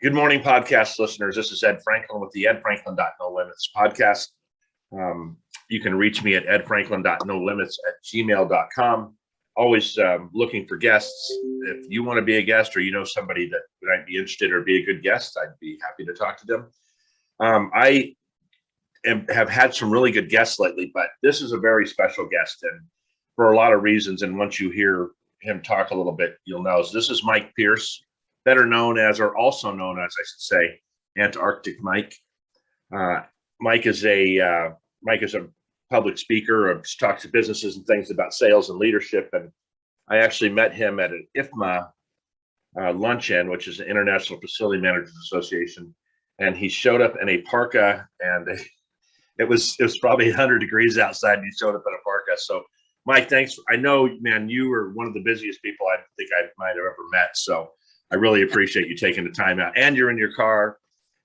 Good morning, podcast listeners. This is Ed Franklin with the Ed Franklin.No Limits podcast. You can reach me at edfranklin.nolimits@gmail.com. Always looking for guests. If you want to be a guest or you know somebody that might be interested or be a good guest, I'd be happy to talk to them. Have had some really good guests lately, but this is a very special guest, and for a lot of reasons. And once you hear him talk a little bit, you'll know. So this is Mike Pierce, better known as, or also known as, I should say, Antarctic Mike. Mike is a public speaker, or talks to businesses and things about sales and leadership. And I actually met him at an IFMA luncheon, which is the International Facility Managers Association. And he showed up in a parka, and it was probably 100 degrees outside, and he showed up in a parka. So Mike, thanks. I know, man, you are one of the busiest people I think I might have ever met. So I really appreciate you taking the time out, and you're in your car,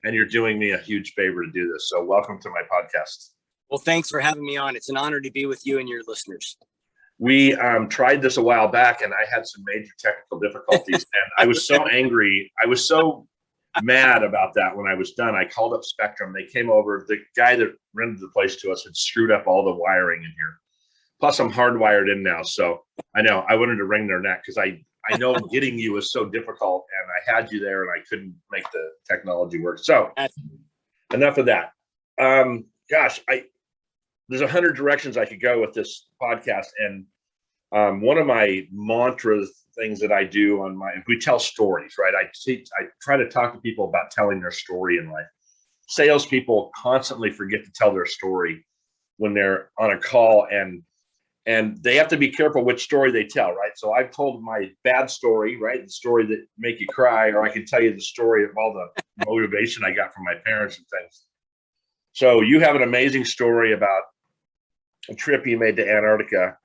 and you're doing me a huge favor to do this. So welcome to my podcast. Well, thanks for having me on. It's an honor to be with you and your listeners. We tried this a while back, and I had some major technical difficulties, and I was so angry. I was so mad about that when I was done. I called up Spectrum. They came over. The guy that rented the place to us had screwed up all the wiring in here. Plus, I'm hardwired in now, so I know I wanted to wring their neck because I know getting you was so difficult, and I had you there, and I couldn't make the technology work. So enough of that. There's 100 directions I could go with this podcast, and one of my mantra things that I do we tell stories, right? I try to talk to people about telling their story in life. Salespeople constantly forget to tell their story when they're on a call, and they have to be careful which story they tell, right? So I've told my bad story, right? The story that make you cry, or I can tell you the story of all the motivation I got from my parents and things. So you have an amazing story about a trip you made to Antarctica.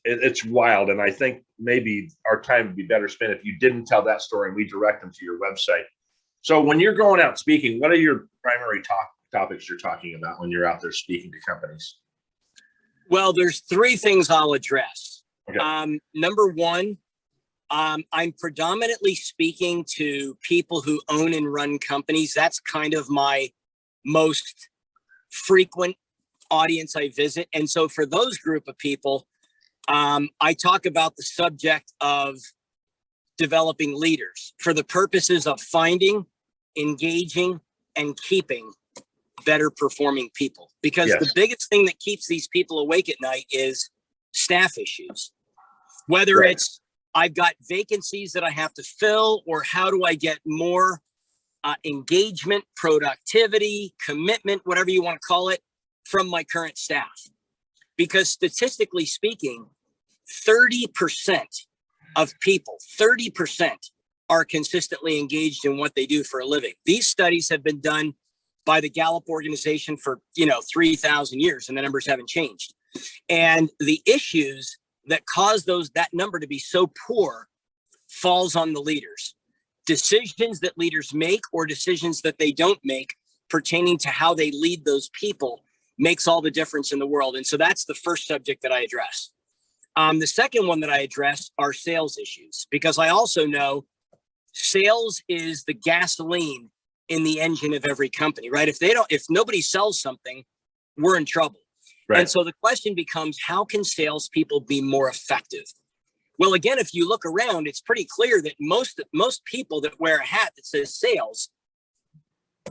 It's wild, and I think maybe our time would be better spent if you didn't tell that story and we direct them to your website. So when you're going out speaking, what are your primary topics you're talking about when you're out there speaking to companies? Well, there's three things I'll address. Okay. Number one, I'm predominantly speaking to people who own and run companies. That's kind of my most frequent audience I visit. And so for those group of people, I talk about the subject of developing leaders for the purposes of finding, engaging, and keeping better performing people. Because the biggest thing that keeps these people awake at night is staff issues. Whether it's I've got vacancies that I have to fill, or how do I get more engagement, productivity, commitment, whatever you want to call it, from my current staff. Because statistically speaking, 30% of people, 30% are consistently engaged in what they do for a living. These studies have been done by the Gallup organization for 3,000 years, and the numbers haven't changed. And the issues that cause that number to be so poor falls on the leaders. Decisions that leaders make, or decisions that they don't make, pertaining to how they lead those people, makes all the difference in the world. And so that's the first subject that I address. The second one that I address are sales issues, because I also know sales is the gasoline in the engine of every company, right? If nobody sells something, we're in trouble. Right. And so the question becomes, how can salespeople be more effective? Well, again, if you look around, it's pretty clear that most people that wear a hat that says sales,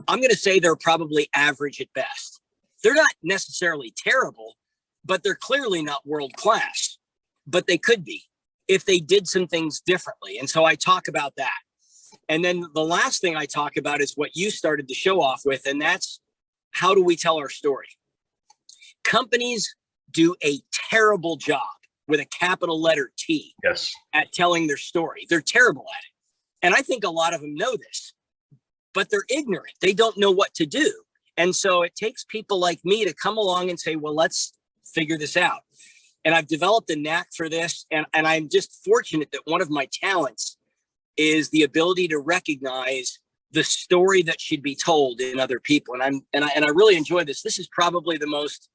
I'm going to say they're probably average at best. They're not necessarily terrible, but they're clearly not world class. But they could be if they did some things differently. And so I talk about that. And then the last thing I talk about is what you started to show off with, and that's how do we tell our story? Companies do a terrible job, with a capital letter T, at telling their story. They're terrible at it. And I think a lot of them know this, but they're ignorant. They don't know what to do. And so it takes people like me to come along and say, well, let's figure this out. And I've developed a knack for this. And I'm just fortunate that one of my talents is the ability to recognize the story that should be told in other people. And I really enjoy this. This is probably the most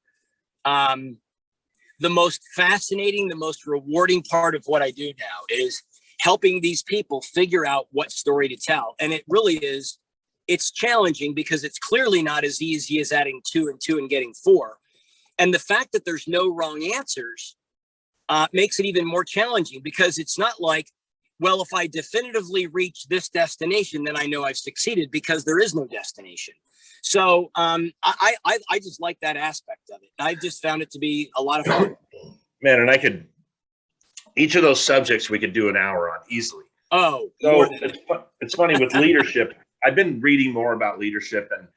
fascinating, the most rewarding part of what I do now is helping these people figure out what story to tell. And it really is, it's challenging because it's clearly not as easy as adding 2 and 2 and getting 4. And the fact that there's no wrong answers makes it even more challenging, because it's not like, well, if I definitively reach this destination, then I know I've succeeded, because there is no destination. So I just like that aspect of it. I just found it to be a lot of fun. Man, and each of those subjects we could do an hour on easily. Oh, so it's funny with leadership. I've been reading more about leadership and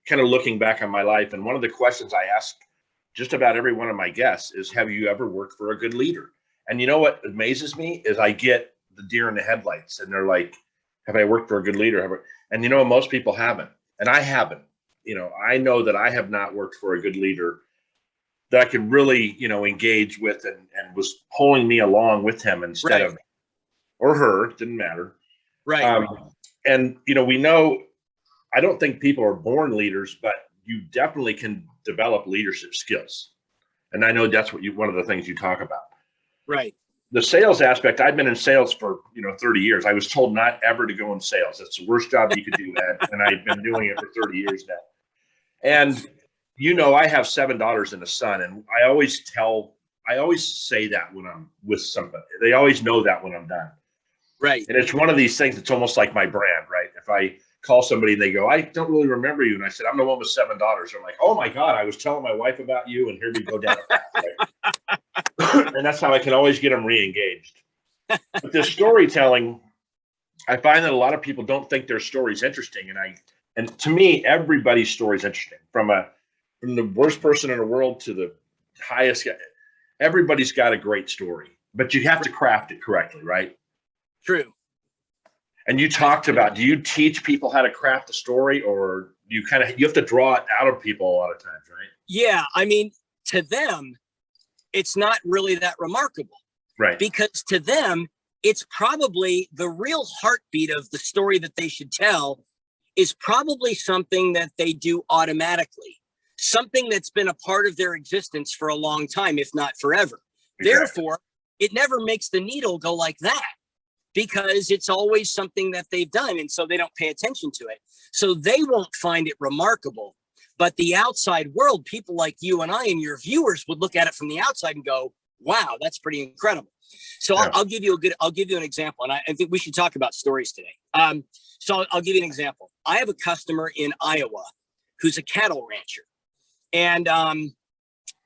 kind of looking back on my life. And one of the questions I ask just about every one of my guests is, have you ever worked for a good leader? And you know what amazes me is I get the deer in the headlights, and they're like, have I worked for a good leader? And you know, most people haven't. And I haven't. You know, I know that I have not worked for a good leader that I could really, you know, engage with and was pulling me along with him instead of, or her, didn't matter. Right. And, you know, we know, I don't think people are born leaders, but you definitely can develop leadership skills. And I know that's one of the things you talk about. Right. The sales aspect, I've been in sales for, 30 years. I was told not ever to go in sales. That's the worst job you could do, Ed. And I've been doing it for 30 years now. And, I have 7 daughters and a son. And I always say that when I'm with somebody. They always know that when I'm done. Right. And it's one of these things, it's almost like my brand, right? If I call somebody and they go, I don't really remember you. And I said, I'm the one with 7 daughters. I'm like, oh my God, I was telling my wife about you, and here we go down a path, right? And that's how I can always get them re-engaged. But this storytelling, I find that a lot of people don't think their story's interesting. And to me, everybody's story is interesting. From the worst person in the world to the highest guy, everybody's got a great story, but you have to craft it correctly, right? True. And you talked about, do you teach people how to craft a story, or you have to draw it out of people a lot of times, right? Yeah. I mean, to them, it's not really that remarkable. Right. Because to them, it's probably the real heartbeat of the story that they should tell is probably something that they do automatically, something that's been a part of their existence for a long time, if not forever. Exactly. Therefore, it never makes the needle go like that, because it's always something that they've done. And so they don't pay attention to it. So they won't find it remarkable. But the outside world, people like you and I and your viewers, would look at it from the outside and go, wow, that's pretty incredible. So yeah. I'll give you an example. And I think we should talk about stories today. So I'll give you an example. I have a customer in Iowa who's a cattle rancher, and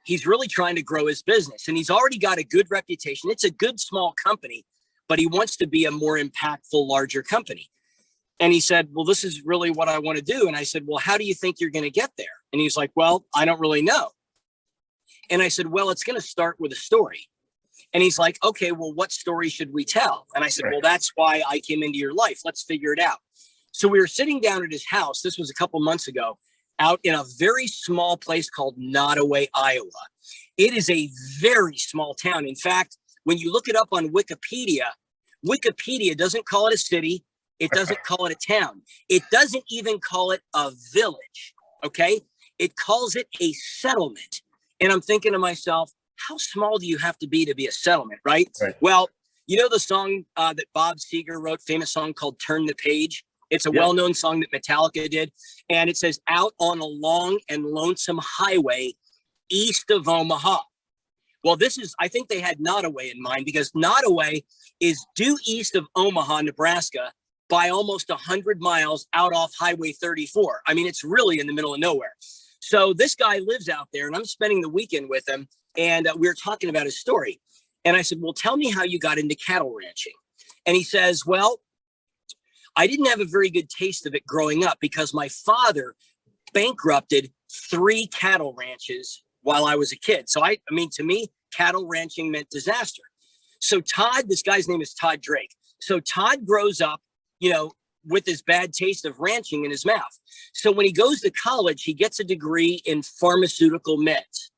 he's really trying to grow his business, and he's already got a good reputation. It's a good small company, but he wants to be a more impactful, larger company. And he said, well, this is really what I want to do. And I said, well, how do you think you're going to get there? And he's like, well, I don't really know. And I said, well, it's going to start with a story. And he's like, okay, well, what story should we tell? And I said, well, that's why I came into your life. Let's figure it out. So we were sitting down at his house. This was a couple months ago, out in a very small place called Nottoway, Iowa. It is a very small town. In fact, when you look it up on Wikipedia, Wikipedia doesn't call it a city. It doesn't call it a town. It doesn't even call it a village. Okay. It calls it a settlement. And I'm thinking to myself, how small do you have to be a settlement? Right. Well, you know, the song that Bob Seger wrote, famous song called Turn the Page. It's a well-known song that Metallica did. And it says, out on a long and lonesome highway east of Omaha. Well, I think they had Nottoway in mind, because Nottoway is due east of Omaha, Nebraska, by almost 100 miles out off Highway 34. I mean, it's really in the middle of nowhere. So this guy lives out there, and I'm spending the weekend with him, and we were talking about his story. And I said, well, tell me how you got into cattle ranching. And he says, well, I didn't have a very good taste of it growing up, because my father bankrupted 3 cattle ranches while I was a kid. So I mean, to me, cattle ranching meant disaster. So Todd, this guy's name is Todd Drake. So Todd grows up, with this bad taste of ranching in his mouth. So when he goes to college, he gets a degree in pharmaceutical meds.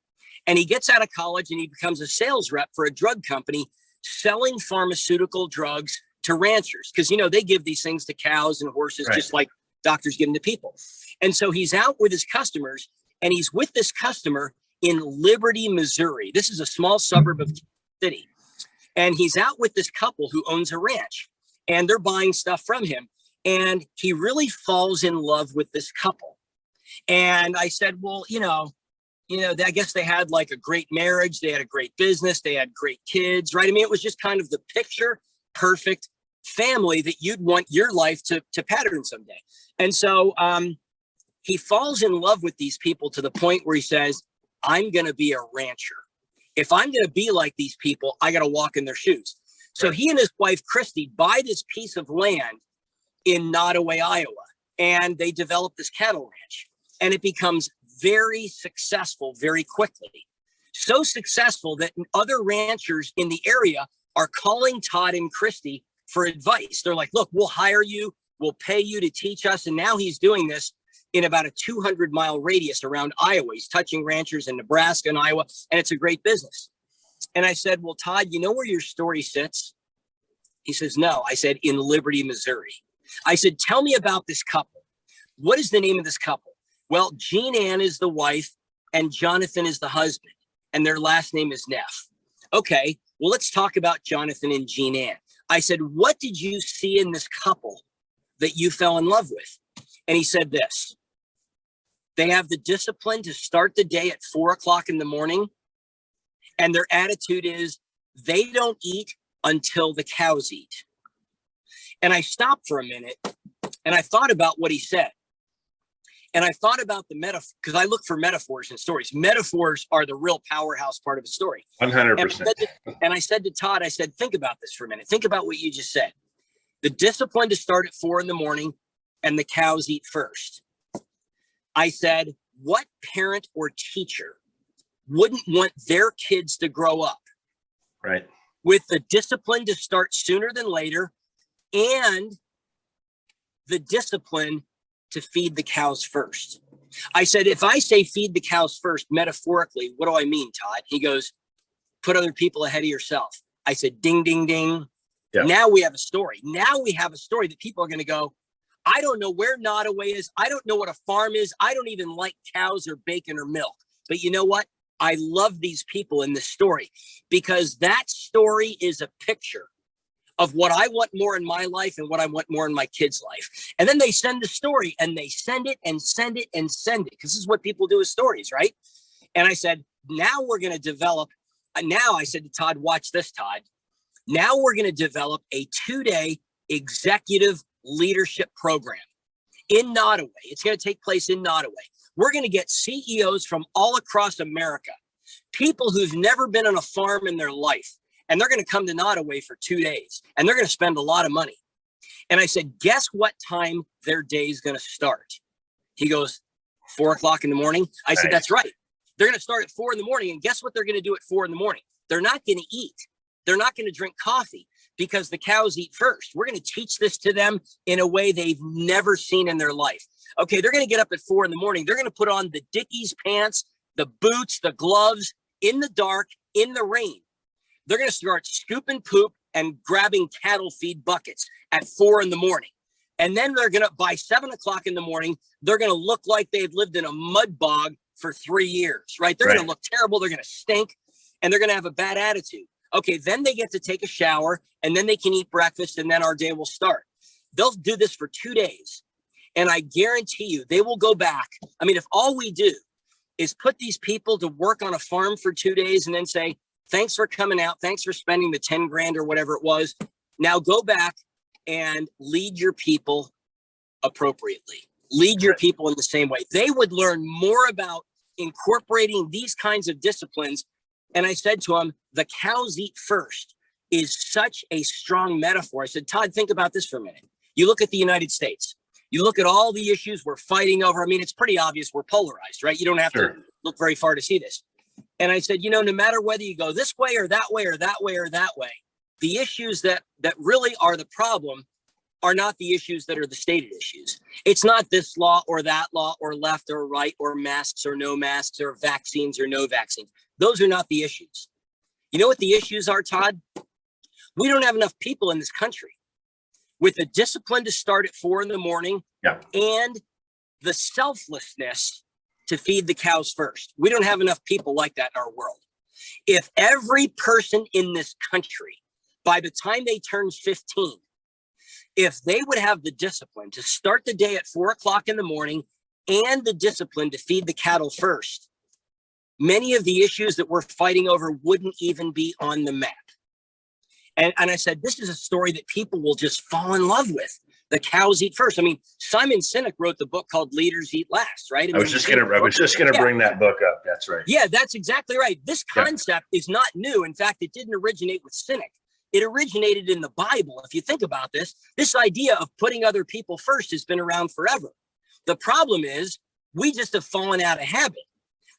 And he gets out of college and he becomes a sales rep for a drug company selling pharmaceutical drugs to ranchers. Because, they give these things to cows and horses, just like doctors give them to people. And so he's out with his customers, and he's with this customer in Liberty, Missouri. This is a small suburb of the city. And he's out with this couple who owns a ranch, and they're buying stuff from him. And he really falls in love with this couple. And I said, well, I guess they had like a great marriage. They had a great business. They had great kids, right? I mean, it was just kind of the picture perfect family that you'd want your life to pattern someday. And so he falls in love with these people to the point where he says, I'm going to be a rancher. If I'm going to be like these people, I got to walk in their shoes. So he and his wife, Christy, buy this piece of land in Nottoway, Iowa, and they develop this cattle ranch, and it becomes very successful very quickly. So successful that other ranchers in the area are calling Todd and Christy for advice. They're like, look, we'll hire you. We'll pay you to teach us. And now he's doing this in about a 200-mile radius around Iowa. He's touching ranchers in Nebraska and Iowa, and it's a great business. And I said, well, Todd, you know where your story sits? He says, no. I said, in Liberty, Missouri. I said, tell me about this couple. What is the name of this couple? Well, Jean Ann is the wife and Jonathan is the husband, and their last name is Neff. Okay, well, let's talk about Jonathan and Jean Ann. I said, what did you see in this couple that you fell in love with? And he said this: they have the discipline to start the day at 4 o'clock in the morning. And their attitude is they don't eat until the cows eat. And I stopped for a minute and I thought about what he said. And I thought about the metaphor, because I look for metaphors in stories. Metaphors are the real powerhouse part of a story. 100%. And I said to Todd, I said, think about this for a minute. Think about what you just said. The discipline to start at 4 in the morning and the cows eat first. I said, what parent or teacher wouldn't want their kids to grow up right with the discipline to start sooner than later and the discipline to feed the cows first? I said, if I say feed the cows first, metaphorically, what do I mean, Todd? He goes, put other people ahead of yourself. I said, ding, ding, ding. Yeah. Now we have a story. Now we have a story that people are going to go, I don't know where Nottoway is. I don't know what a farm is. I don't even like cows or bacon or milk. But you know what? I love these people in this story because that story is a picture of what I want more in my life and what I want more in my kids' life. And then they send the story and they send it and send it and send it, because this is what people do with stories, right? And I said, now we're going to develop. Now I said to Todd, watch this, Todd. Now we're going to develop a 2-day executive leadership program in Nottoway. It's going to take place in Nottoway. We're going to get CEOs from all across America, people who've never been on a farm in their life. And they're going to come to Nottoway for 2 days and they're going to spend a lot of money. And I said, guess what time their day is going to start? He goes, 4 o'clock in the morning. I said, that's right. They're going to start at 4 in the morning. And guess what they're going to do at 4 in the morning? They're not going to eat. They're not going to drink coffee because the cows eat first. We're going to teach this to them in a way they've never seen in their life. Okay, they're going to get up at 4 in the morning. They're going to put on the Dickies pants, the boots, the gloves in the dark, in the rain. They're going to start scooping poop and grabbing cattle feed buckets at 4 in the morning. And then they're going to, by 7 o'clock in the morning, they're going to look like they've lived in a mud bog for 3 years, right? They're going to look terrible. They're going to stink and they're going to have a bad attitude. Okay, then they get to take a shower and then they can eat breakfast and then our day will start. They'll do this for 2 days. And I guarantee you, they will go back. I mean, if all we do is put these people to work on a farm for 2 days and then say, thanks for coming out. Thanks for spending the 10 grand or whatever it was. Now go back and lead your people appropriately. Lead your people in the same way. They would learn more about incorporating these kinds of disciplines. And I said to him, the cows eat first is such a strong metaphor. I said, Todd, think about this for a minute. You look at the United States. You look at all the issues we're fighting over. I mean, it's pretty obvious we're polarized, right? You don't have to look very far to see this. And I said, no matter whether you go this way or that way or that way or that way, the issues that really are the problem are not the issues that are the stated issues. It's not this law or that law or left or right or masks or no masks or vaccines or no vaccines. Those are not the issues. You know what the issues are, Todd? We don't have enough people in this country with the discipline to start at 4 in the morning and the selflessness to feed the cows first. We don't have enough people like that in our world. If every person in this country by the time they turned 15, if they would have the discipline to start the day at 4 o'clock in the morning and the discipline to feed the cattle first, many of the issues that we're fighting over wouldn't even be on the map. And I said, this is a story that people will just fall in love with. The cows eat first. I mean, Simon Sinek wrote the book called Leaders Eat Last, right? I was just gonna bring that book up. That's right. Yeah, that's exactly right. This concept is not new. In fact, it didn't originate with Sinek. It originated in the Bible. If you think about this idea of putting other people first has been around forever. The problem is we just have fallen out of habit.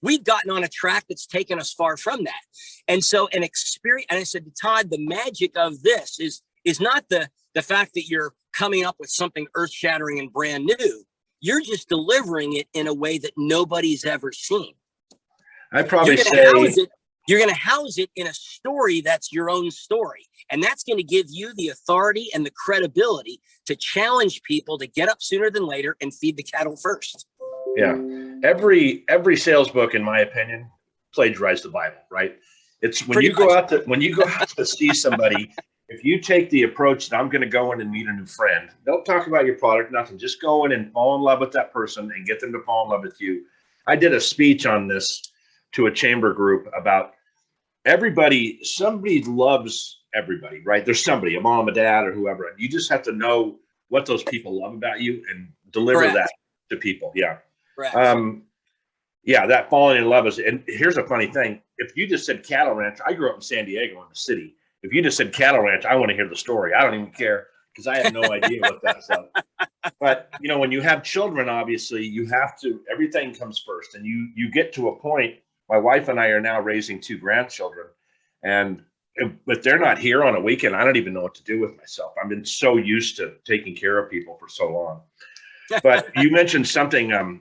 We've gotten on a track that's taken us far from that. And so an experience, and I said to Todd, the magic of this is not the fact that you're coming up with something earth-shattering and brand new. You're just delivering it in a way that nobody's ever seen. I'd probably You're going to house it in a story that's your own story. And that's going to give you the authority and the credibility to challenge people to get up sooner than later and feed the cattle first. Yeah. Every sales book, in my opinion, plagiarized the Bible, right? It's when you go out to see somebody, if you take the approach that I'm going to go in and meet a new friend, don't talk about your product, nothing. Just go in and fall in love with that person and get them to fall in love with you. I did a speech on this to a chamber group about somebody loves everybody, right? There's somebody, a mom, a dad, or whoever. And you just have to know what those people love about you and deliver that to people. Yeah. Yeah, that falling in love is, and here's a funny thing. If you just said cattle ranch, I grew up in San Diego in the city. If you just said cattle ranch, I want to hear the story. I don't even care because I have no idea what that's like. But, when you have children, obviously you have to, everything comes first, and you get to a point. My wife and I are now raising 2 grandchildren, but they're not here on a weekend. I don't even know what to do with myself. I've been so used to taking care of people for so long. But you mentioned something,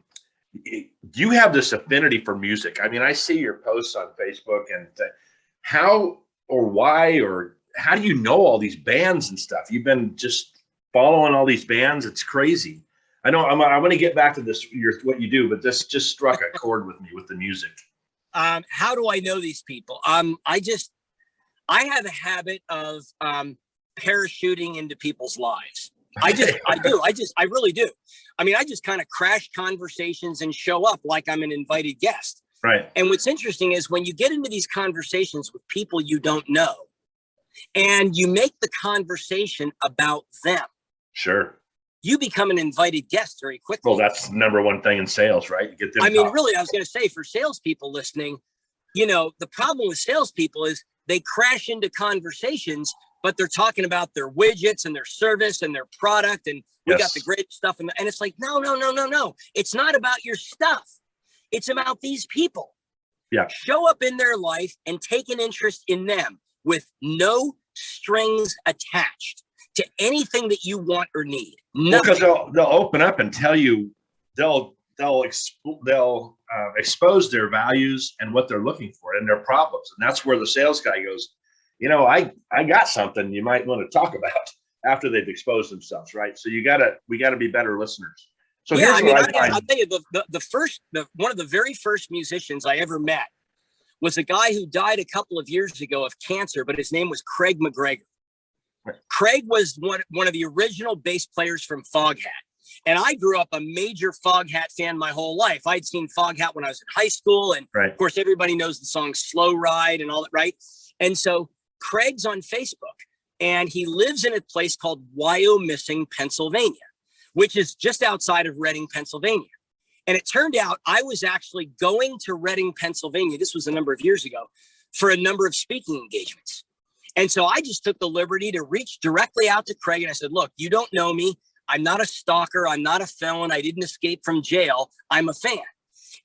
you have this affinity for music. I mean, I see your posts on Facebook, and how or why or how do you know all these bands and stuff? You've been just following all these bands. It's crazy. I know I'm going to get back to this, what you do, but this just struck a chord with me with the music. How do I know these people? I have a habit of parachuting into people's lives. I really do. I mean, I just kind of crash conversations and show up like I'm an invited guest. Right. And what's interesting is when you get into these conversations with people you don't know and you make the conversation about them. Sure. You become an invited guest very quickly. Well, that's the number one thing in sales, right? You get them. I mean, really, I was going to say for salespeople listening, the problem with salespeople is they crash into conversations, but they're talking about their widgets and their service and their product. And we got the great stuff. And it's like, no. It's not about your stuff. It's about these people. Yeah. Show up in their life and take an interest in them with no strings attached to anything that you want or need. Because they'll open up and tell you, they'll expose their values and what they're looking for and their problems. And that's where the sales guy goes, I got something you might want to talk about after they've exposed themselves. Right. So we gotta be better listeners. So yeah, I'll tell you one of the very first musicians I ever met was a guy who died a couple of years ago of cancer, but his name was Craig McGregor. Right. Craig was one of the original bass players from Foghat. And I grew up a major Foghat fan my whole life. I'd seen Foghat when I was in high school. And of course, everybody knows the song Slow Ride and all that, right? And so Craig's on Facebook and he lives in a place called Wyomissing, Pennsylvania, which is just outside of Reading, Pennsylvania. And it turned out I was actually going to Reading, Pennsylvania. This was a number of years ago for a number of speaking engagements. And so I just took the liberty to reach directly out to Craig. And I said, look, you don't know me. I'm not a stalker. I'm not a felon. I didn't escape from jail. I'm a fan.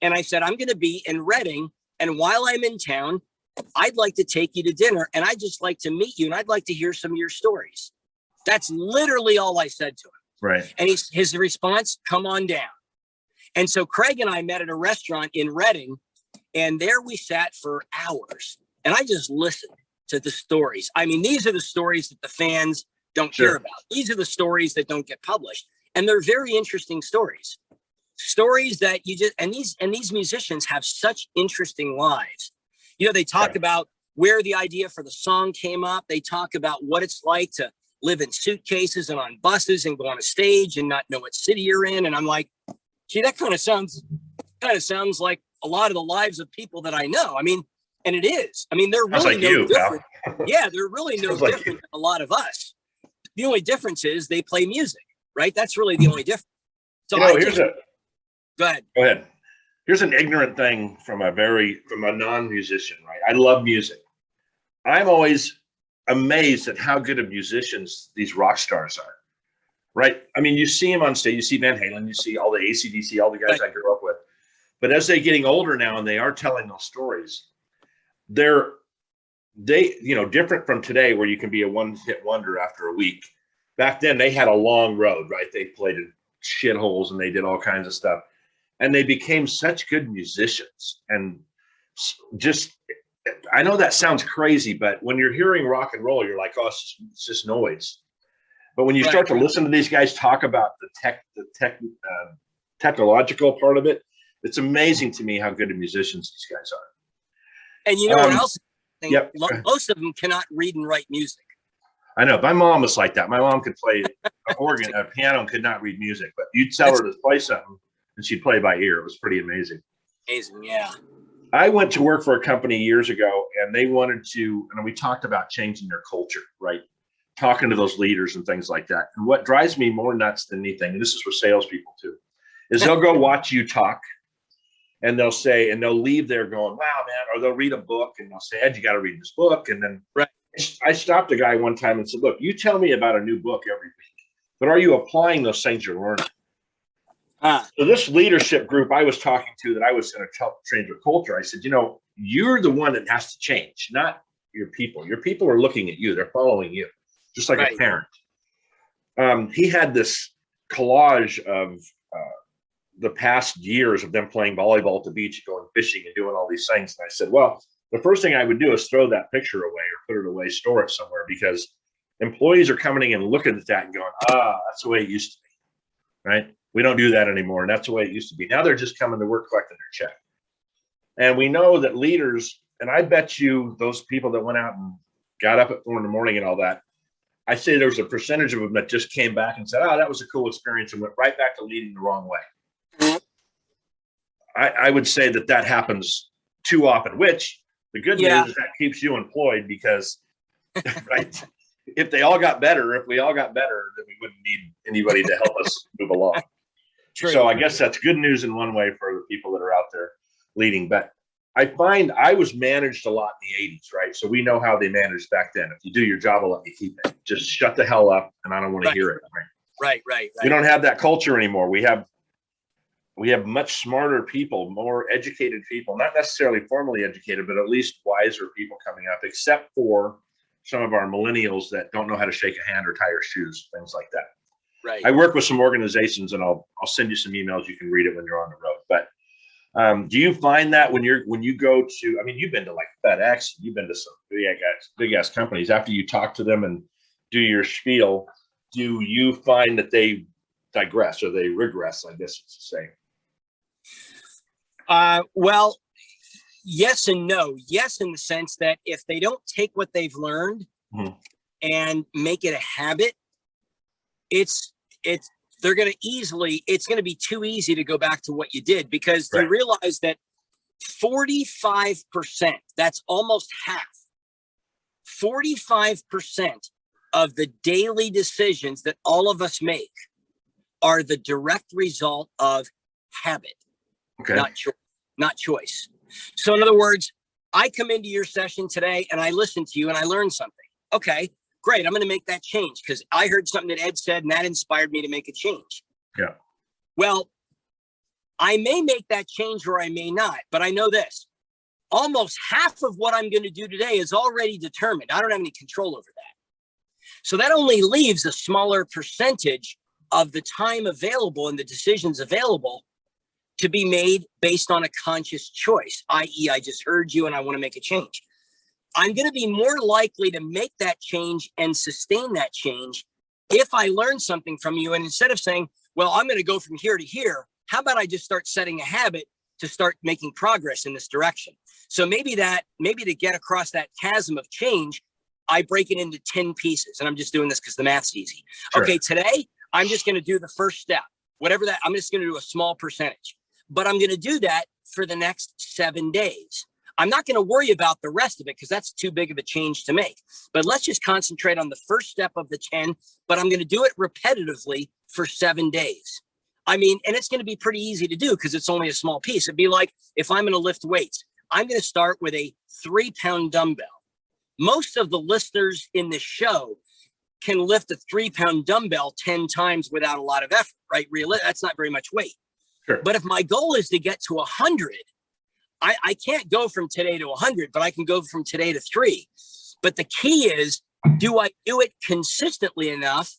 And I said, I'm going to be in Reading. And while I'm in town, I'd like to take you to dinner. And I'd just like to meet you. And I'd like to hear some of your stories. That's literally all I said to him. Right. And his response, come on down. And so Craig and I met at a restaurant in Reading. And there we sat for hours. And I just listened to the stories. I mean, these are the stories that the fans don't hear about. These are the stories that don't get published. And they're very interesting stories. Stories that you just, and these musicians have such interesting lives. They talk about where the idea for the song came up. They talk about what it's like to live in suitcases and on buses and go on a stage and not know what city you're in. And I'm like, gee, that kind of sounds like a lot of the lives of people that I know. I mean, and it is. I mean, they're really like no different. Yeah, they're really no different than a lot of us. The only difference is they play music, right? That's really the only difference. So go ahead. Here's an ignorant thing from a non-musician, right? I love music. I'm always amazed at how good of musicians these rock stars are, right? I mean, you see them on stage, you see Van Halen, you see all the AC/DC, all the guys I grew up with. But as they're getting older now and they are telling those stories, they're different from today where you can be a one-hit wonder after a week. Back then, they had a long road, right? They played in shitholes and they did all kinds of stuff. And they became such good musicians. And just, I know that sounds crazy, but when you're hearing rock and roll, you're like, oh, it's just noise. But when you start to listen to these guys talk about the technological part of it, it's amazing to me how good of musicians these guys are. And you know what else? Yep. Most of them cannot read and write music. I know. My mom was like that. My mom could play an organ, a piano, and could not read music. But you'd tell her to play something, and she'd play by ear. It was pretty amazing. Amazing, yeah. I went to work for a company years ago, and they wanted to, and we talked about changing their culture, right? Talking to those leaders and things like that. And what drives me more nuts than anything, and this is for salespeople too, is they'll go watch you talk. And they'll say, and they'll leave there going, wow, man, or they'll read a book and they'll say, Ed, you got to read this book. And then I stopped a guy one time and said, look, you tell me about a new book every week, but are you applying those things you're learning? So this leadership group I was talking to that I was going to help change their culture, I said, you're the one that has to change, not your people. Your people are looking at you. They're following you, just like a parent. He had this collage of the past years of them playing volleyball at the beach, going fishing and doing all these things. And I said, well, the first thing I would do is throw that picture away or put it away, store it somewhere, because employees are coming in and looking at that and going, that's the way it used to be, right? We don't do that anymore. And that's the way it used to be. Now they're just coming to work, collecting their check. And we know that leaders, and I bet you those people that went out and got up at 4 a.m. and all that, I say there was a percentage of them that just came back and said, that was a cool experience, and went right back to leading the wrong way. I would say that happens too often, which the good news is that keeps you employed because, right, if we all got better, then we wouldn't need anybody to help us move along. True. So I guess that's good news in one way for the people that are out there leading. But I find I was managed a lot in the 80s, right? So we know how they managed back then. If you do your job, I'll let you keep it. Just shut the hell up, and I don't want to hear it. Right. We don't have that culture anymore. We have much smarter people, more educated people, not necessarily formally educated, but at least wiser people coming up, except for some of our millennials that don't know how to shake a hand or tie their shoes, things like that. Right. I work with some organizations, and I'll send you some emails. You can read it when you're on the road. But do you find that when you go to, I mean, you've been to like FedEx, you've been to some big ass companies, after you talk to them and do your spiel, do you find that they digress or they regress, I guess it's the same? Well, yes and no. Yes, in the sense that if they don't take what they've learned and make it a habit, it's going to be too easy to go back to what you did, because you realize that 45%, that's almost half, 45% of the daily decisions that all of us make are the direct result of habit. Okay. Not choice. So in other words, I come into your session today and I listen to you and I learn something. Okay, great. I'm going to make that change because I heard something that Ed said and that inspired me to make a change. Yeah. Well, I may make that change or I may not, but I know this. Almost half of what I'm going to do today is already determined. I don't have any control over that. So that only leaves a smaller percentage of the time available and the decisions available to be made based on a conscious choice, i.e. I just heard you and I want to make a change. I'm going to be more likely to make that change and sustain that change if I learn something from you. And instead of saying, well, I'm going to go from here to here, how about I just start setting a habit to start making progress in this direction. So maybe to get across that chasm of change, I break it into 10 pieces. And I'm just doing this because the math's easy. Sure. Okay, today I'm just going to do the first step, whatever that, I'm just going to do a small percentage, but I'm going to do that for the next 7 days. I'm not going to worry about the rest of it because that's too big of a change to make. But let's just concentrate on the first step of the 10, but I'm going to do it repetitively for 7 days. I mean, and it's going to be pretty easy to do because it's only a small piece. It'd be like if I'm going to lift weights, I'm going to start with a 3-pound dumbbell. Most of the listeners in this show can lift a 3-pound dumbbell 10 times without a lot of effort, right? Really, that's not very much weight. Sure. But if my goal is to get to 100, I can't go from today to 100, but I can go from today to 3. But the key is, do I do it consistently enough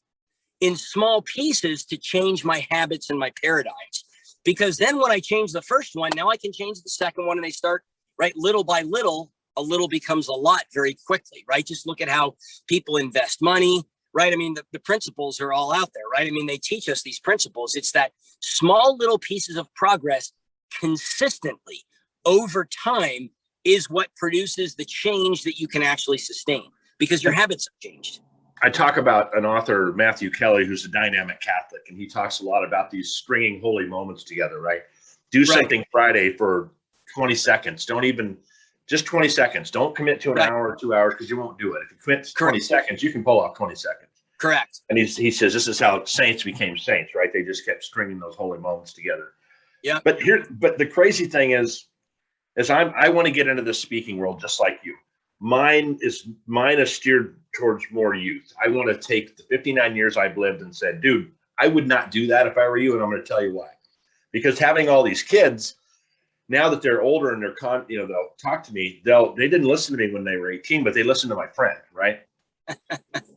in small pieces to change my habits and my paradigms? Because then when I change the first one, now I can change the second one, and they start, right, little by little. A little becomes a lot very quickly, right? Just look at how people invest money, right? I mean, the principles are all out there, right? I mean, they teach us these principles. It's that small little pieces of progress consistently over time is what produces the change that you can actually sustain because your habits have changed. I talk about an author, Matthew Kelly, who's a dynamic Catholic, and he talks a lot about these stringing holy moments together, right? Do something Friday for 20 seconds. Don't even, just 20 seconds. Don't commit to an hour or 2 hours because you won't do it. If you commit to 20 seconds, you can pull off 20 seconds. Correct. And he says this is how saints became saints, right? They just kept stringing those holy moments together. Yeah. But the crazy thing is I want to get into the speaking world just like you. Mine is steered towards more youth. I want to take the 59 years I've lived and said, dude, I would not do that if I were you. And I'm going to tell you why. Because having all these kids, now that they're older and they'll talk to me, they didn't listen to me when they were 18, but they listened to my friend, right?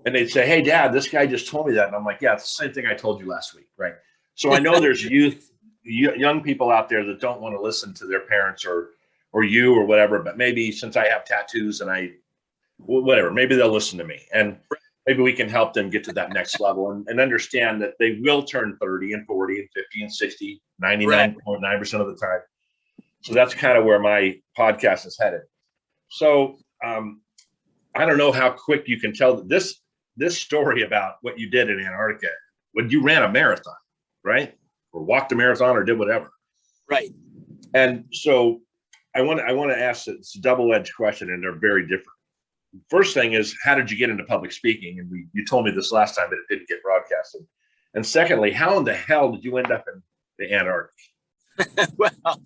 And they'd say, hey, Dad, this guy just told me that. And I'm like, yeah, it's the same thing I told you last week, right? So I know there's young people out there that don't want to listen to their parents or you or whatever, but maybe since I have tattoos and whatever, maybe they'll listen to me and maybe we can help them get to that next level and understand that they will turn 30 and 40 and 50 and 60, 99.9% of the time. So that's kind of where my podcast is headed. So I don't know how quick you can tell this story about what you did in Antarctica when you ran a marathon, right? Or walked a marathon or did whatever. Right. And so I want to ask, it's a double-edged question and they're very different. First thing is, how did you get into public speaking? And you told me this last time, but it didn't get broadcasted. And secondly, how in the hell did you end up in the Antarctic? well,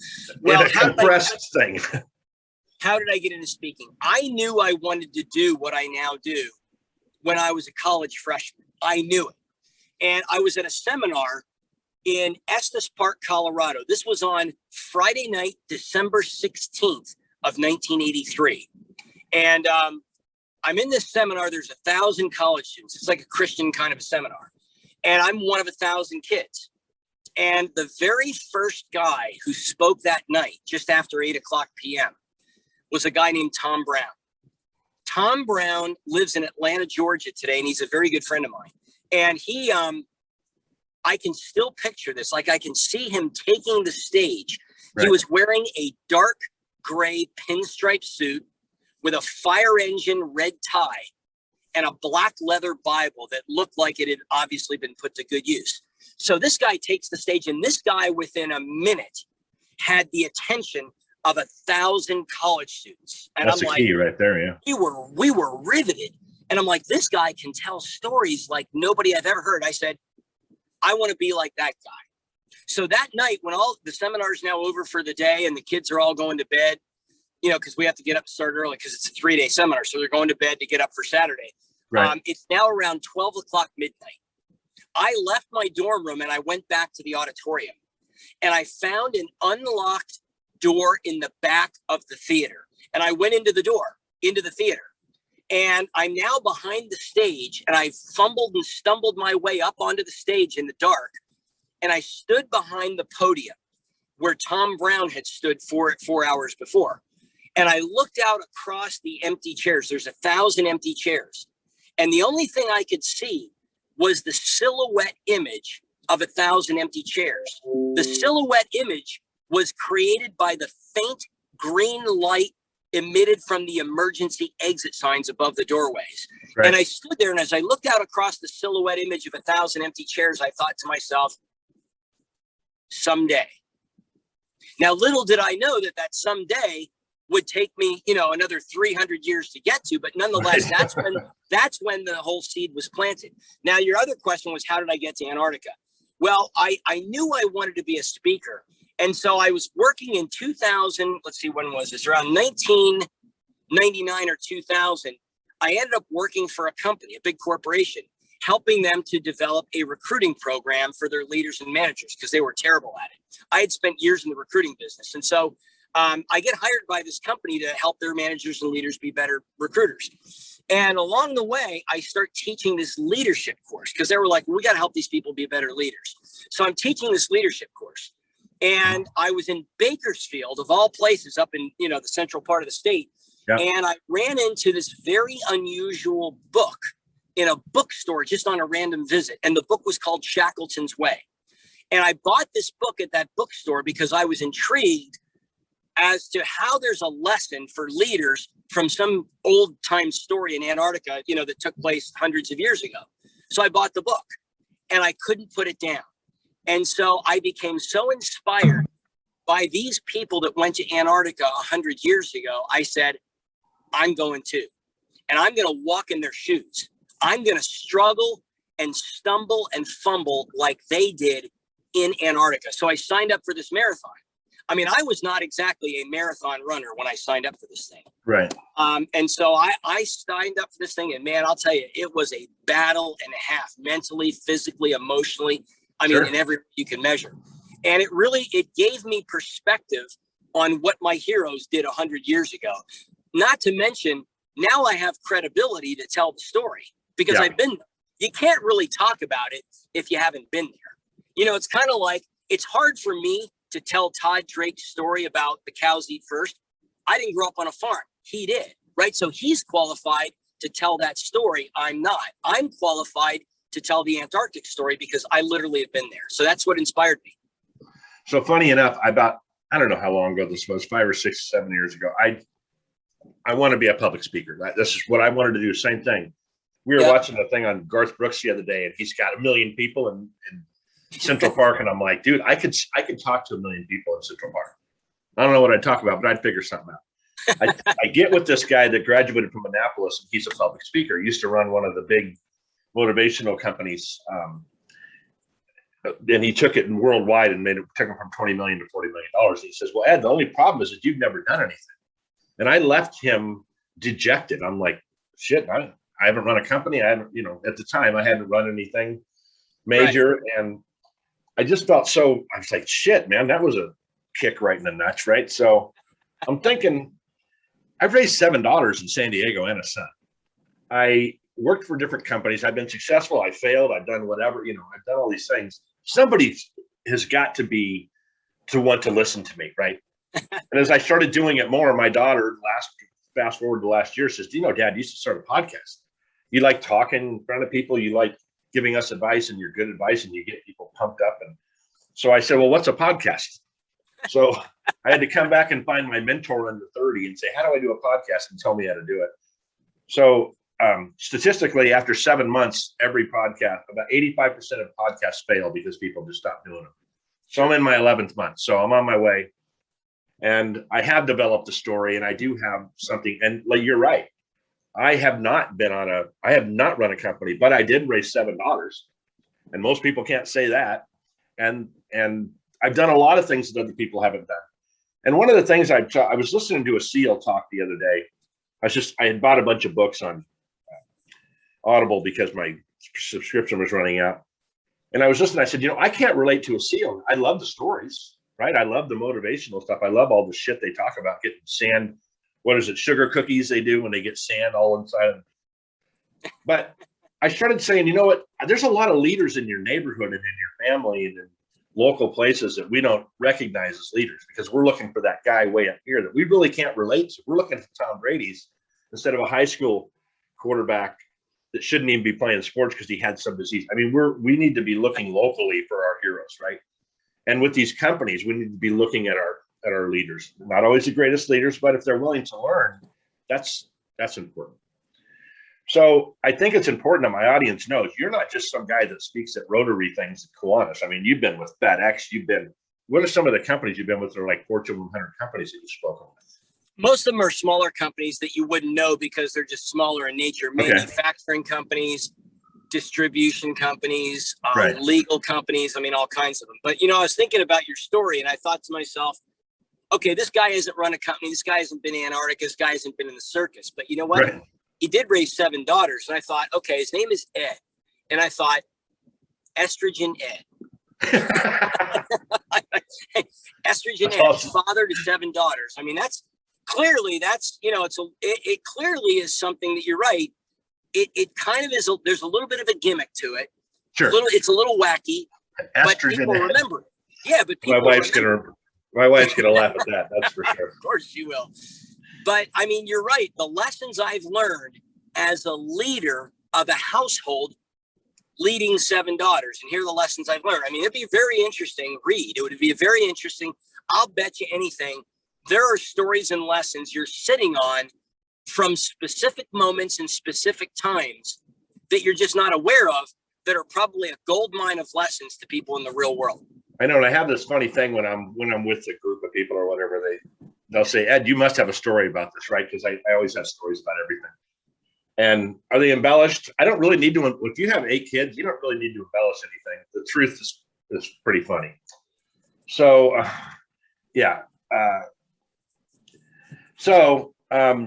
in a compressed thing. How did I get into speaking? I knew I wanted to do what I now do when I was a college freshman. I knew it. And I was at a seminar in Estes Park, Colorado. This was on Friday night, December 16th of 1983. And I'm in this seminar. There's 1,000 college students. It's like a Christian kind of a seminar. And I'm one of 1,000 kids. And the very first guy who spoke that night, just after 8:00 p.m., was a guy named Tom Brown. Tom Brown lives in Atlanta, Georgia today, and he's a very good friend of mine. And he, I can still picture this. Like I can see him taking the stage. Right. He was wearing a dark gray pinstripe suit with a fire engine red tie and a black leather Bible that looked like it had obviously been put to good use. So this guy takes the stage, and this guy within a minute had the attention of 1,000 college students. And that's I'm the key right there, yeah. We were riveted. And I'm like, this guy can tell stories like nobody I've ever heard. I said, I want to be like that guy. So that night, when all the seminar is now over for the day and the kids are all going to bed, because we have to get up and start early because it's a 3-day seminar. So they're going to bed to get up for Saturday. Right. It's now around 12 o'clock midnight. I left my dorm room and I went back to the auditorium and I found an unlocked door in the back of the theater. And I went into the theater. And I'm now behind the stage and I fumbled and stumbled my way up onto the stage in the dark. And I stood behind the podium where Tom Brown had stood 4 hours before. And I looked out across the empty chairs. There's 1,000 empty chairs. And the only thing I could see was the silhouette image of 1,000 empty chairs. The silhouette image was created by the faint green light emitted from the emergency exit signs above the doorways. Right. And I stood there, and as I looked out across the silhouette image of 1,000 empty chairs, I thought to myself, someday. Now, little did I know that that someday would take me, another 300 years to get to, but nonetheless, that's when the whole seed was planted. Now, your other question was, how did I get to Antarctica? Well, I knew I wanted to be a speaker. And so I was working in 2000, let's see, when was this? Around 1999 or 2000, I ended up working for a company, a big corporation, helping them to develop a recruiting program for their leaders and managers because they were terrible at it. I had spent years in the recruiting business. And so I get hired by this company to help their managers and leaders be better recruiters. And along the way, I start teaching this leadership course because they were like, we got to help these people be better leaders. So I'm teaching this leadership course. And I was in Bakersfield, of all places, up in, the central part of the state. Yeah. And I ran into this very unusual book in a bookstore just on a random visit. And the book was called Shackleton's Way. And I bought this book at that bookstore because I was intrigued as to how there's a lesson for leaders from some old time story in Antarctica, that took place hundreds of years ago. So I bought the book and I couldn't put it down. And so I became so inspired by these people that went to Antarctica 100 years ago. I said, I'm going too. And I'm going to walk in their shoes. I'm going to struggle and stumble and fumble like they did in Antarctica. So I signed up for this marathon. I mean, I was not exactly a marathon runner when I signed up for this thing. Right. And so I signed up for this thing. And man, I'll tell you, it was a battle and a half, mentally, physically, emotionally. I mean, in every way you can measure. And it gave me perspective on what my heroes did 100 years ago. Not to mention, now I have credibility to tell the story because I've been there. You can't really talk about it if you haven't been there. It's kind of like, it's hard for me to tell Todd Drake's story about the cows eat first. I didn't grow up on a farm. He did, right? So he's qualified to tell that story. I'm not. I'm qualified to tell the Antarctic story because I literally have been there. So that's what inspired me. So funny enough, I don't know how long ago this was, 5 or 6, 7 years ago. I want to be a public speaker. This is what I wanted to do. Same thing. We were watching a thing on Garth Brooks the other day, and he's got 1 million people in Central Park. And I'm like, dude, I could talk to 1 million people in Central Park. I don't know what I'd talk about, but I'd figure something out. I get with this guy that graduated from Annapolis, and he's a public speaker. He used to run one of the big motivational companies, and he took it worldwide and took him from $20 million to $40 million. And he says, well, Ed, the only problem is that you've never done anything. And I left him dejected. I'm like, shit, I haven't run a company. I haven't, at the time I hadn't run anything major. Right. And I just felt I was like, shit, man, that was a kick right in the nuts. Right. So I'm thinking I've raised $7 in San Diego and a son. I worked for different companies. I've been successful. I failed. I've done whatever, I've done all these things. Somebody has got to want to listen to me. Right. And as I started doing it more, my daughter fast forward to last year says, Dad, you used to start a podcast. You like talking in front of people. You like giving us advice, and you're good advice, and you get people pumped up. And so I said, well, what's a podcast? So I had to come back and find my mentor under 30 and say, how do I do a podcast? And tell me how to do it. So statistically, after 7 months, every podcast, about 85% of podcasts fail because people just stop doing them. So I'm in my 11th month. So I'm on my way. And I have developed a story, and I do have something. And you're right. I have not run a company, but I did raise $7. And most people can't say that. And I've done a lot of things that other people haven't done. And one of the things I was listening to a SEAL talk the other day. I had bought a bunch of books on Audible because my subscription was running out. And I was listening. I said, I can't relate to a SEAL. I love the stories, right? I love the motivational stuff. I love all the shit they talk about, getting sand. What is it? Sugar cookies they do when they get sand all inside of them. But I started saying, you know what? There's a lot of leaders in your neighborhood and in your family and in local places that we don't recognize as leaders because we're looking for that guy way up here that we really can't relate to. We're looking for Tom Brady's instead of a high school quarterback that shouldn't even be playing sports because he had some disease. I mean, we need to be looking locally for our heroes, right? And with these companies, we need to be looking at our leaders. Not always the greatest leaders, but if they're willing to learn, that's important. So I think it's important that my audience knows you're not just some guy that speaks at Rotary things at Kiwanis. I mean, you've been with FedEx. What are some of the companies you've been with that are like Fortune 100 companies that you've spoken with? Most of them are smaller companies that you wouldn't know because they're just smaller in nature. Manufacturing companies, distribution companies, Right. legal companies. I mean, all kinds of them. But, I was thinking about your story and I thought to myself, okay, this guy hasn't run a company. This guy hasn't been in Antarctic. This guy hasn't been in the circus. But you know what? Right. He did raise 7 daughters. And I thought, okay, his name is Ed. And I thought, Estrogen Ed. Estrogen Ed, awesome. father to 7 daughters. I mean, that's clearly, it clearly is something that you're right. It kind of is, there's a little bit of a gimmick to it. Sure. It's a little wacky, but people remember it. Yeah, but people my wife's gonna laugh at that. That's for sure. Of course you will. But I mean, you're right. The lessons I've learned as a leader of a household leading 7 daughters, and here are the lessons I've learned. I mean, it'd be a very interesting read. It would be a very interesting, I'll bet you anything. There are stories and lessons you're sitting on from specific moments and specific times that you're just not aware of that are probably a gold mine of lessons to people in the real world. I know. And I have this funny thing when I'm with a group of people or whatever, they'll say, Ed, you must have a story about this, right? Because I always have stories about everything. And are they embellished? I don't really need to. If you have 8 kids, you don't really need to embellish anything. The truth is pretty funny. So, yeah.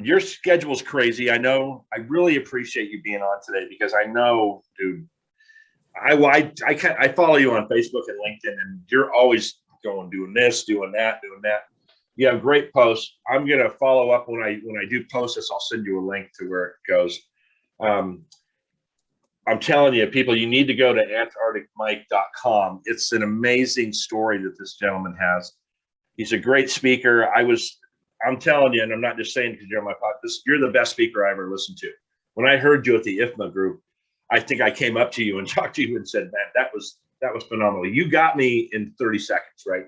Your schedule's crazy. I know. I really appreciate you being on today because I know, dude, I follow you on Facebook and LinkedIn, and you're always doing this, doing that. You have great posts. I'm going to follow up when I do post this. I'll send you a link to where it goes. I'm telling you, people, you need to go to antarcticmike.com. It's an amazing story that this gentleman has. He's a great speaker. I'm telling you, and I'm not just saying because you're on my podcast, you're the best speaker I ever listened to. When I heard you at the IFMA group, I think I came up to you and talked to you and said, man, that was phenomenal. You got me in 30 seconds, right?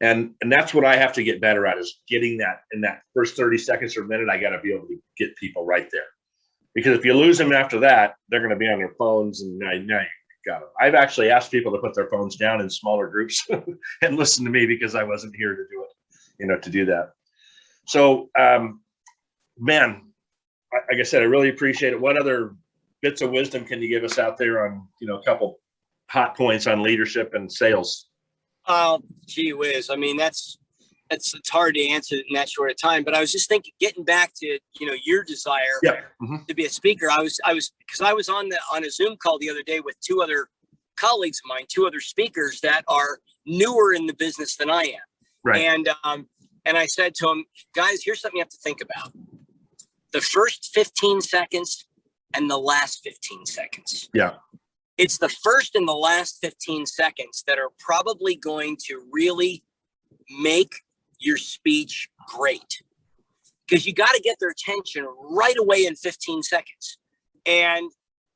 And that's what I have to get better at, is getting that in that first 30 seconds or a minute. I got to be able to get people right there, because if you lose them after that, they're going to be on their phones, and now you got them. I've actually asked people to put their phones down in smaller groups and listen to me because I wasn't here to do it, to do that. So, man, like I said, I really appreciate it. What other bits of wisdom can you give us out there on, a couple hot points on leadership and sales? Oh, gee whiz. I mean, it's hard to answer in that short of time, but I was just thinking, getting back to, your desire to be a speaker. I was on a Zoom call the other day with 2 other colleagues of mine, 2 other speakers that are newer in the business than I am. Right. And I said to them, guys, here's something you have to think about. The first 15 seconds and the last 15 seconds. Yeah. It's the first and the last 15 seconds that are probably going to really make your speech great, because you got to get their attention right away in 15 seconds. And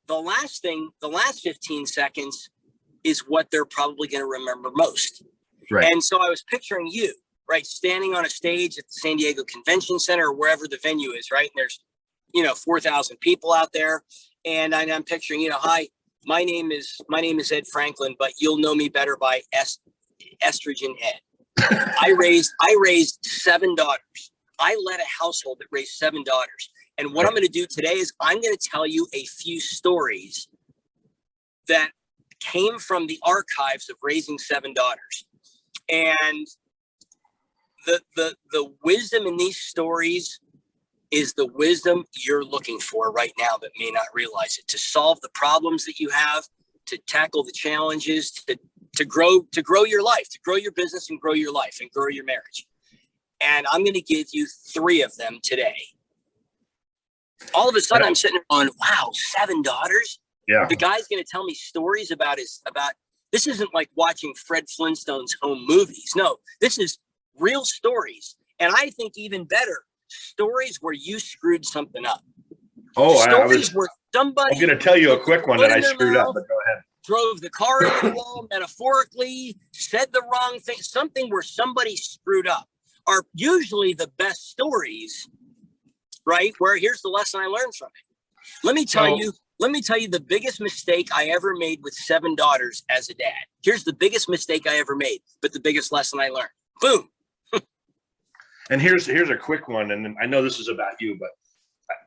the last 15 seconds is what they're probably going to remember most. Right. And so I was picturing you, right, standing on a stage at the San Diego Convention Center or wherever the venue is, right? And there's, 4,000 people out there. And I'm picturing, hi, my name is Ed Franklin, but you'll know me better by Estrogen Ed. I raised 7 daughters. I led a household that raised 7 daughters. And what I'm going to do today is I'm going to tell you a few stories that came from the archives of raising 7 daughters. And the wisdom in these stories is the wisdom you're looking for right now that may not realize it, to solve the problems that you have, to tackle the challenges, to grow your life, to grow your business and grow your life and grow your marriage. And I'm going to give you 3 of them today. All of a sudden I'm sitting on, wow, 7 daughters. Yeah. The guy's going to tell me stories about this isn't like watching Fred Flintstone's home movies. No, this is real stories. And I think even better, stories where you screwed something up. Oh, stories where somebody. I'm going to tell you a quick one that I screwed up, but go ahead. drove the car into the wall, metaphorically, said the wrong thing, something where somebody screwed up, are usually the best stories, right? Where here's the lesson I learned from it. Let me tell you the biggest mistake I ever made with 7 daughters as a dad. Here's the biggest mistake I ever made, but the biggest lesson I learned. Boom. And here's a quick one, and I know this is about you, but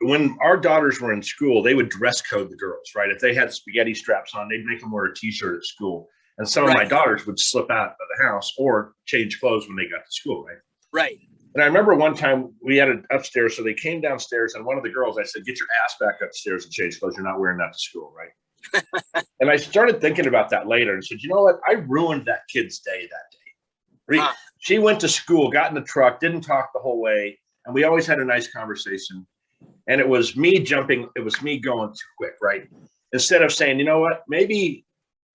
when our daughters were in school, they would dress code the girls, right? If they had spaghetti straps on, they'd make them wear a t-shirt at school. And some of my daughters would slip out of the house or change clothes when they got to school, right? Right. And I remember one time we had it upstairs, so they came downstairs, and one of the girls, I said, get your ass back upstairs and change clothes. You're not wearing that to school, right? And I started thinking about that later and said, you know what? I ruined that kid's day that day. She went to school, got in the truck, didn't talk the whole way, and we always had a nice conversation. And it was me going too quick, right? Instead of saying, you know what, maybe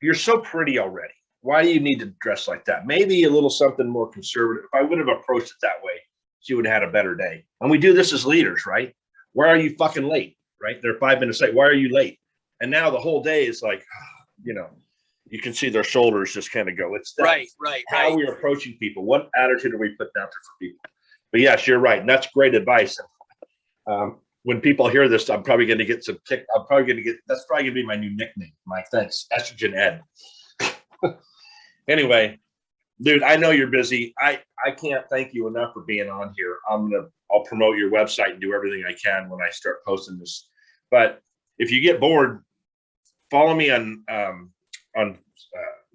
you're so pretty already. Why do you need to dress like that? Maybe a little something more conservative. If I would have approached it that way, she would have had a better day. And we do this as leaders, right? Why are you fucking late, right? They're 5 minutes late. Why are you late? And now the whole day is like, you know, you can see their shoulders just kind of go. It's that, how we're approaching people. What attitude are we putting out there for people? But yes, you're right. And that's great advice. When people hear this, I'm probably going to get some kick. That's probably going to be my new nickname, Mike. Thanks. Estrogen Ed. Anyway, dude, I know you're busy. I can't thank you enough for being on here. I'll promote your website and do everything I can when I start posting this. But if you get bored, follow me on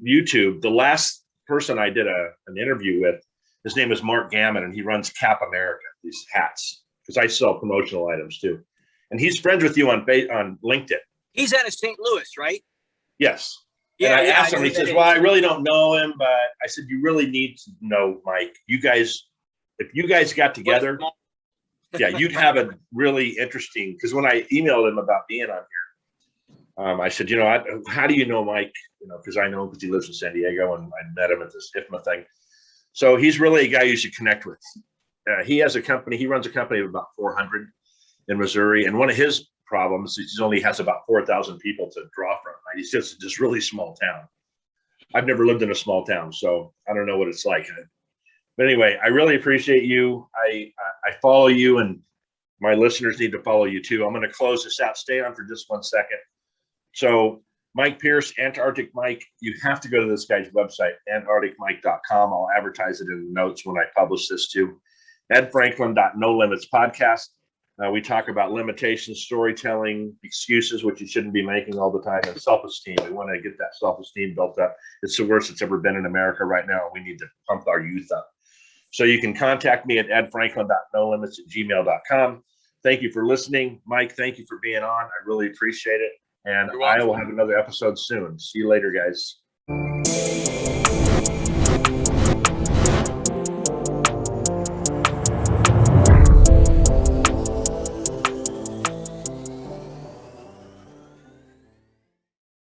YouTube. The last person I did an interview with, his name is Mark Gammon, and he runs Cap America, these hats, because I sell promotional items too. And he's friends with you on LinkedIn. He's out of St. Louis, right? Yes. Yeah, and I asked him, he says, well, I really don't know him, but I said, you really need to know Mike. If you guys got together, yeah, you'd have a really interesting, because when I emailed him about being on here, I said, you know, how do you know Mike? You know, because I know him because he lives in San Diego, and I met him at this IFMA thing. So he's really a guy you should connect with. He has a company. He runs a company of about 400 in Missouri, and one of his problems is he only has about 4,000 people to draw from. Right? He's just really small town. I've never lived in a small town, so I don't know what it's like. But anyway, I really appreciate you. I follow you, and my listeners need to follow you too. I'm going to close this out. Stay on for just 1 second. So Mike Pierce, Antarctic Mike, you have to go to this guy's website, antarcticmike.com. I'll advertise it in the notes when I publish this too. Ed Franklin No Limits podcast. We talk about limitations, storytelling, excuses, which you shouldn't be making all the time, and self-esteem. We want to get that self-esteem built up. It's the worst it's ever been in America right now. We need to pump our youth up. So you can contact me at edfranklin.nolimits@gmail.com. Thank you for listening. Mike, thank you for being on. I really appreciate it. And I will have another episode soon. See you later, guys.